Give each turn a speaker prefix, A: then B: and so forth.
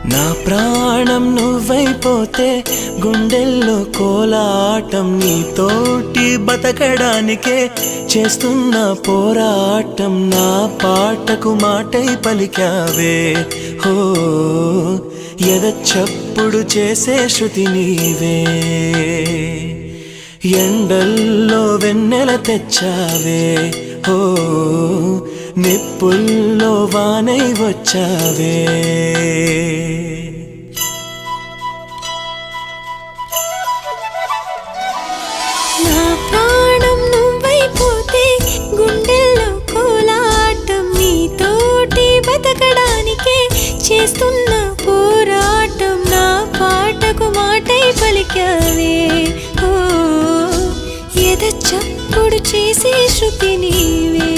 A: నా ప్రాణం నువ్వైపోతే గుండెల్లో కోలాటం నీతోటి బతకడానికే చేస్తున్న పోరాటం నా పాటకు మాటై పలికావే హో ఎద చప్పుడు చేసే శృతి నీవే ఎండల్లో వెన్నెల తెచ్చావే హో నిప్పుల్లో వానై వచ్చావే
B: నా ప్రాణం నువ్వైపోతే గుండెల్లో కోలాటం నీతోటి బతకడానికే చేస్తున్న పోరాటం నా పాటకు మాటై పలికావే ఓ ఎద చప్పుడు చేసే శృతి నీవే